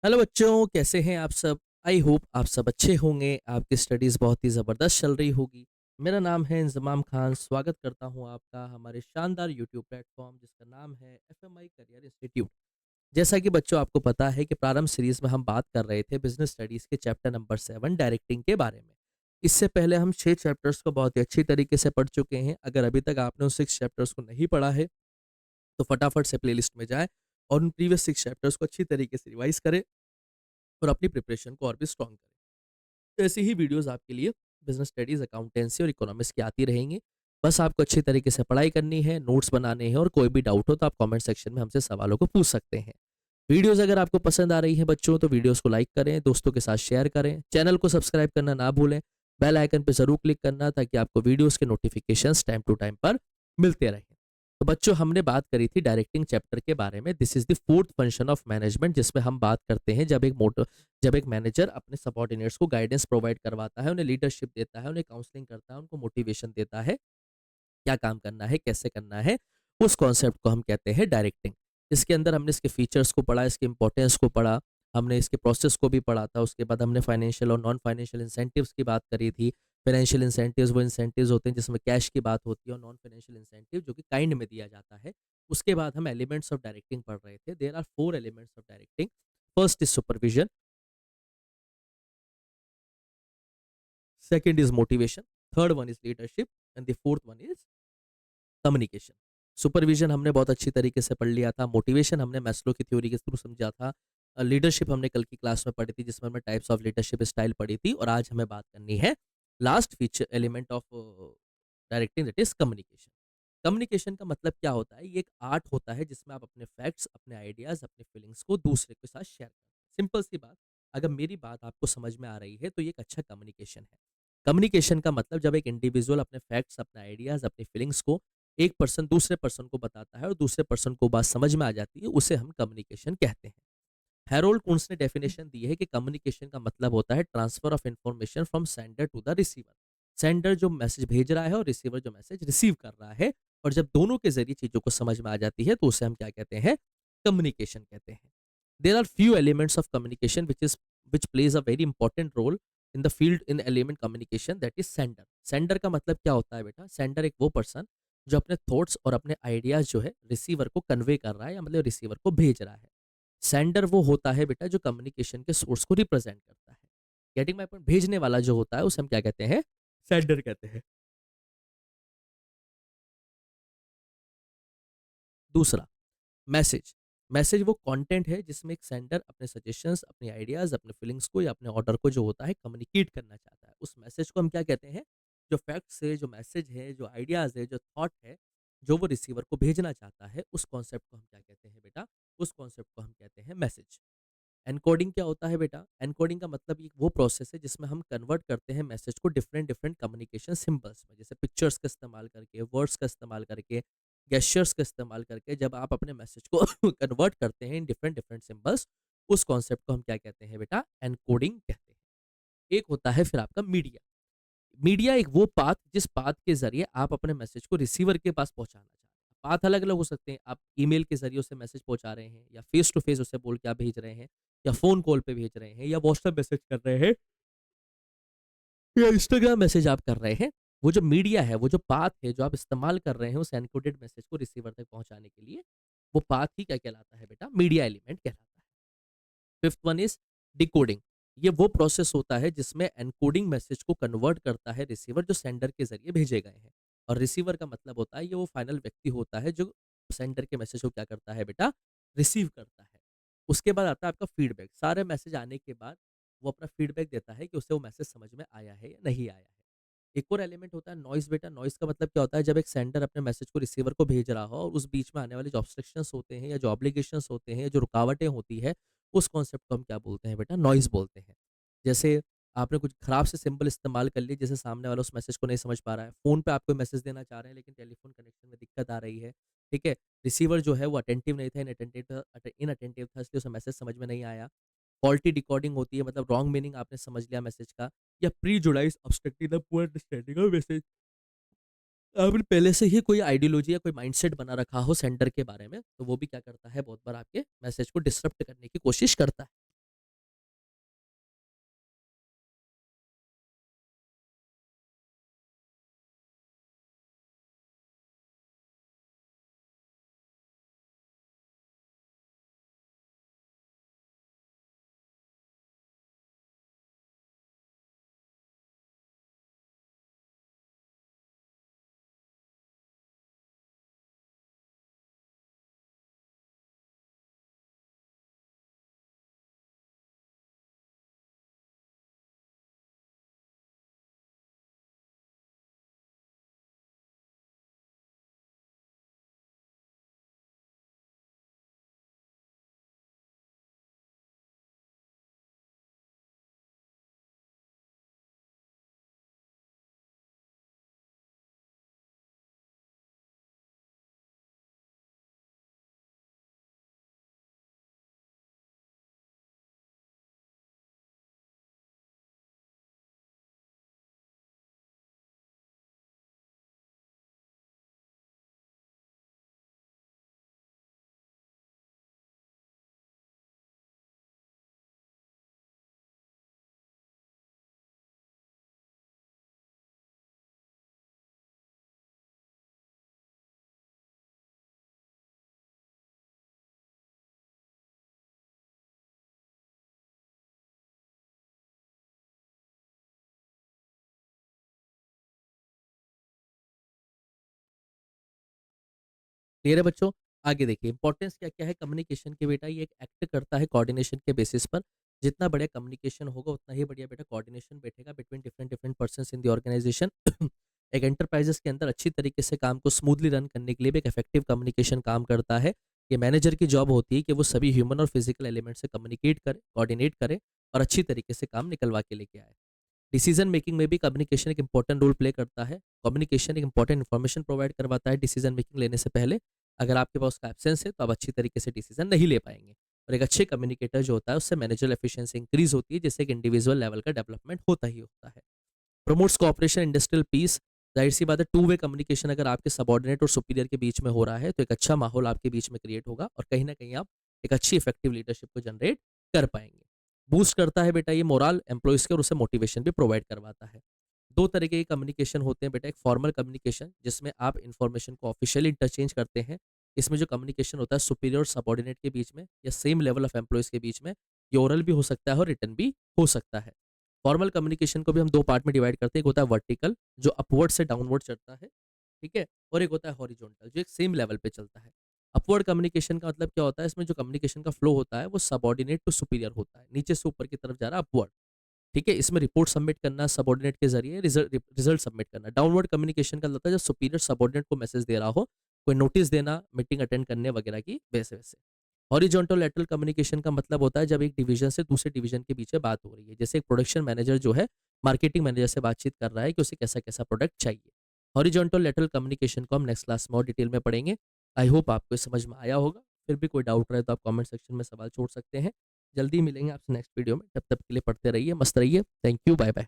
Hello बच्चों, कैसे हैं आप सब? आई होप आप सब अच्छे होंगे। आपकी स्टडीज़ बहुत ही ज़बरदस्त चल रही होगी। मेरा नाम है इंज़माम खान। स्वागत करता हूं आपका हमारे शानदार यूट्यूब प्लेटफॉर्म जिसका नाम है एफएमआई करियर इंस्टीट्यूट। जैसा कि बच्चों आपको पता है कि प्रारंभ सीरीज में हम बात कर रहे थे बिजनेस स्टडीज़ के चैप्टर नंबर 7 डायरेक्टिंग के बारे में। इससे पहले हम 6 चैप्टर्स को बहुत ही अच्छी तरीके से पढ़ चुके हैं। अगर अभी तक आपने उन 6 चैप्टर्स को नहीं पढ़ा है तो फटाफट से प्लेलिस्ट में जाएं और उन प्रीवियस 6 चैप्टर्स को अच्छी तरीके से रिवाइज करें और अपनी प्रिपरेशन को और भी स्ट्रॉन्ग करें। तो ऐसी ही वीडियोस आपके लिए बिजनेस स्टडीज, अकाउंटेंसी और इकोनॉमिक्स की आती रहेंगी। बस आपको अच्छी तरीके से पढ़ाई करनी है, नोट्स बनाने हैं और कोई भी डाउट हो तो आप कमेंट सेक्शन में हमसे सवालों को पूछ सकते हैं। वीडियोस अगर आपको पसंद आ रही हैं बच्चों तो वीडियोस को लाइक करें, दोस्तों के साथ शेयर करें, चैनल को सब्सक्राइब करना ना भूलें, बेल आइकन पर जरूर क्लिक करना ताकि आपको वीडियोस के नोटिफिकेशंस टाइम टू टाइम पर मिलते रहें। तो बच्चों हमने बात करी थी डायरेक्टिंग चैप्टर के बारे में। This is the fourth function of management, जिसमें हम बात करते हैं जब एक मैनेजर अपने सबॉर्डिनेट्स को गाइडेंस प्रोवाइड करवाता है, उन्हें लीडरशिप देता है, उन्हें काउंसलिंग करता है, उनको मोटिवेशन देता है, क्या काम करना है, कैसे करना है, उस कॉन्सेप्ट को हम कहते हैं डायरेक्टिंग। इसके अंदर हमने इसके फीचर्स को पढ़ा, इसके इंपॉर्टेंस को पढ़ा, हमने इसके प्रोसेस को भी पढ़ा था। उसके बाद हमने फाइनेंशियल और नॉन फाइनेंशियल इंसेंटिव्स की बात करी थी। फाइनेंशियल इंसेंटिव्स वो इंसेंटिव्स होते हैं जिसमें कैश की बात होती है, और नॉन फाइनेंशियल इंसेंटिव जो कि काइंड में दिया जाता है। उसके बाद हम एलिमेंट्स ऑफ डायरेक्टिंग पढ़ रहे थे। There are 4 elements of directing. First is supervision, second is motivation, third one is leadership and the fourth one is communication. Supervision हमने बहुत अच्छी तरीके से पढ़ लिया था। मोटिवेशन हमने मैस्लो की थ्योरी के थ्रू समझा था। लीडरशिप हमने कल की क्लास में पढ़ी थी जिसमें हमने टाइप्स ऑफ लीडरशिप स्टाइल पढ़ी थी। और आज हमें बात करनी है last feature element of directing, that is communication. Communication का मतलब क्या होता है? ये एक आर्ट होता है जिसमें आप अपने फैक्ट्स, अपने आइडियाज, अपने फीलिंग्स को दूसरे के साथ शेयर करते हैं। सिंपल सी बात, अगर मेरी बात आपको समझ में आ रही है तो ये एक अच्छा कम्युनिकेशन है। कम्युनिकेशन का मतलब जब एक इंडिविजुअल अपने फैक्ट्स, अपने आइडियाज, अपनी फीलिंग्स को एक पर्सन दूसरे पर्सन को बताता है और दूसरे पर्सन को बात समझ में आ जाती है, उसे हम कम्युनिकेशन कहते हैं। हैरोल्ड कुन्स ने डेफिनेशन दी है कि कम्युनिकेशन का मतलब होता है transfer of information from sender to the receiver. Sender जो मैसेज भेज रहा है और रिसीवर जो मैसेज रिसीव कर रहा है, और जब दोनों के जरिए चीजों को समझ में आ जाती है तो उसे हम क्या कहते हैं? कम्युनिकेशन कहते हैं। There are few elements of communication which plays a very important role in the field in element communication, that is sender. Sender का मतलब क्या होता है बेटा? सेंडर एक वो पर्सन जो अपने थॉट्स और अपने आइडियाज जो है रिसीवर को कन्वे कर रहा है, या मतलब रिसीवर को भेज रहा है। सेंडर वो होता है बेटा जो कम्युनिकेशन के सोर्स को रिप्रेजेंट करता है। Getting my point? भेजने वाला जो होता है उसे हम क्या कहते हैं? सेंडर कहते हैं। दूसरा, मैसेज। मैसेज वो कंटेंट है जिसमें एक सेंडर अपने सजेशंस, अपने आइडियाज, अपने फीलिंग्स को या अपने ऑर्डर को जो होता है कम्युनिकेट करना चाहता है। उस मैसेज को हम क्या कहते हैं? जो फैक्ट्स है, जो मैसेज है, जो आइडियाज है, जो थॉट है, जो वो रिसीवर को भेजना चाहता है, उस कॉन्सेप्ट को हम क्या कहते हैं बेटा? उस कॉन्सेप्ट को हम कहते हैं मैसेज। एनकोडिंग क्या होता है बेटा? एनकोडिंग का मतलब एक वो प्रोसेस है जिसमें हम कन्वर्ट करते हैं मैसेज को डिफरेंट डिफरेंट कम्युनिकेशन सिंबल्स में, जैसे पिक्चर्स का इस्तेमाल करके, वर्ड्स का इस्तेमाल करके, गेस्चर्स का इस्तेमाल करके। जब आप अपने मैसेज को कन्वर्ट करते हैं इन डिफरेंट डिफरेंट सिंबल्स, उस कॉन्सेप्ट को हम क्या कहते हैं बेटा? एनकोडिंग कहते हैं। एक होता है फिर आपका मीडिया। मीडिया एक वो पाथ जिस पाथ के जरिए आप अपने मैसेज को रिसीवर के पास पहुंचाना चाहते हैं। पाथ अलग अलग हो सकते हैं। आप ईमेल के जरिए उसे मैसेज पहुंचा रहे हैं, या फेस टू फेस उसे बोल के आप भेज रहे हैं, या फोन कॉल पे भेज रहे हैं, या व्हाट्सएप मैसेज कर रहे हैं, या इंस्टाग्राम मैसेज आप कर रहे हैं। वो जो मीडिया है, वो जो पाथ है जो आप इस्तेमाल कर रहे हैं उस एनकोडेड मैसेज को रिसीवर तक पहुंचाने के लिए, वो पाथ ही क्या कहलाता है बेटा? मीडिया एलिमेंट कहलाता है। Fifth one is decoding. ये वो प्रोसेस होता है जिसमें एनकोडिंग मैसेज को कन्वर्ट करता है रिसीवर जो सेंडर के जरिए भेजे गए हैं। और रिसीवर का मतलब होता है ये वो फाइनल व्यक्ति होता है जो सेंडर के मैसेज को क्या करता है बेटा? रिसीव करता है। उसके बाद आता है आपका फीडबैक। सारे मैसेज आने के बाद वो अपना फीडबैक देता है कि उसे वो मैसेज समझ में आया है या नहीं आया है। एक और एलिमेंट होता है नॉइज़ बेटा। नॉइज़ का मतलब क्या होता है? जब एक सेंडर अपने मैसेज को रिसीवर को भेज रहा हो और उस बीच में आने वाले जो ऑब्स्ट्रक्शंस होते हैं, या जो ऑब्लिगेशंस होते हैं, या जो रुकावटें होती है, उस कॉन्सेप्ट को हम क्या बोलते हैं बेटा? नॉइज़ बोलते हैं। जैसे आपने कुछ खराब से सिंबल इस्तेमाल कर लिए, जैसे सामने वाला उस मैसेज को नहीं समझ पा रहा है। फ़ोन पे आप कोई मैसेज देना चाह रहे हैं लेकिन टेलीफ़ोन कनेक्शन में दिक्कत आ रही है, ठीक है? रिसीवर जो है वो अटेंटिव नहीं था, इनअटेंटिव था, इसलिए उसे मैसेज समझ में नहीं आया। फॉल्टी डिकोडिंग होती है, मतलब रॉन्ग मीनिंग आपने समझ लिया मैसेज का, या prejudice obstructing the poor understanding of message. आपने पहले से ही कोई आइडियोलॉजी या कोई माइंडसेट बना रखा हो सेंडर के बारे में, तो वो भी क्या करता है? बहुत बार आपके मैसेज को डिसरप्ट करने की कोशिश करता है। क्लियर है बच्चों? आगे देखिए इंपॉर्टेंस क्या-क्या है कम्युनिकेशन की बेटा, ये एक एक्ट करता है कोऑर्डिनेशन के बेसिस पर। जितना बढ़िया कम्युनिकेशन होगा उतना ही बढ़िया बेटा कोऑर्डिनेशन बैठेगा between different different persons in the organisation. एक एंटरप्राइजेज़ के अंदर अच्छी तरीके से काम को स्मूथली रन करने के लिए भी एक इफेक्टिव कम्युनिकेशन काम करता है। ये मैनेजर की जॉब होती है कि वो सभी ह्यूमन और फिजिकल एलिमेंट से कम्युनिकेट करे, कोऑर्डिनेट करे और अच्छी तरीके से काम निकलवा के लेके आए। डिसीजन मेकिंग में भी कम्युनिकेशन एक इंपॉर्टेंट रोल प्ले करता है। कम्युनिकेशन एक इंपॉर्टेंट इन्फॉर्मेशन प्रोवाइड करवाता है डिसीजन मेकिंग लेने से पहले। अगर आपके पास उसका एब्सेंस है तो आप अच्छी तरीके से डिसीजन नहीं ले पाएंगे। और एक अच्छे कम्युनिकेटर जो होता है उससे मैनेजरल एफिशिएंसी इंक्रीज होती है, जिससे एक इंडिविजुअल लेवल का डेवलपमेंट होता ही होता है। Promotes cooperation, industrial peace. जाहिर सी बात है टू वे कम्युनिकेशन अगर आपके सबॉर्डिनेट और सुपीरियर के बीच में हो रहा है तो एक अच्छा माहौल आपके बीच में क्रिएट होगा और कहीं ना कहीं आप एक अच्छी इफेक्टिव लीडरशिप को जनरेट कर पाएंगे। बूस्ट करता है बेटा ये मोरल एम्प्लॉयज़ के और उसे मोटिवेशन भी प्रोवाइड करवाता है। दो तरीके के कम्युनिकेशन होते हैं बेटा, एक फॉर्मल कम्युनिकेशन जिसमें आप इन्फॉर्मेशन को ऑफिशियली इंटरचेंज करते हैं। इसमें जो कम्युनिकेशन होता है सुपीरियर और सबॉर्डिनेट के बीच में या सेम लेवल ऑफ एम्प्लॉयज़ के बीच में, ये ओरल भी हो सकता है और रिटन भी हो सकता है। फॉर्मल कम्युनिकेशन को भी हम दो पार्ट में डिवाइड करते हैं, एक होता है वर्टिकल जो अपवर्ड से डाउनवर्ड चलता है, ठीक है? और एक होता है हॉरिजॉन्टल जो एक सेम लेवल पे चलता है। अपवर्ड कम्युनिकेशन का मतलब क्या होता है, इसमें जो कम्युनिकेशन का फ्लो होता है वो सबॉर्डिनेट टू सुपीरियर होता है, नीचे से ऊपर की तरफ जा रहा है अपवर्ड। ठीक है? इसमें रिपोर्ट सबमिट करना सबॉर्डिनेट के ज़रिए रिज़ल्ट सबमिट करना। डाउनवर्ड कम्युनिकेशन का मतलब है जब सुपीरियर सबॉर्डिनेट को मैसेज दे रहा हो, कोई नोटिस देना, मीटिंग अटेंड करने वगैरह की वैसे-वैसे। हॉरिजॉन्टल लैटरल कम्युनिकेशन का मतलब होता है जब एक डिवीजन से दूसरे डिवीजन के बीच में बात हो रही है। जैसे एक प्रोडक्शन मैनेजर जो है, मार्केटिंग मैनेजर से बातचीत कर रहा है कि उसे कैसा-कैसा प्रोडक्ट चाहिए। हॉरिजॉन्टल लैटरल कम्युनिकेशन को हम नेक्स्ट क्लास में और डिटेल में पढ़ेंगे। आई होप आपको ये समझ में आया होगा। फिर भी कोई डाउट रहे तो आप कमेंट सेक्शन में सवाल छोड़ सकते हैं। जल्दी मिलेंगे आपसे नेक्स्ट वीडियो में, तब तक के लिए पढ़ते रहिए, मस्त रहिए। Thank you, bye bye.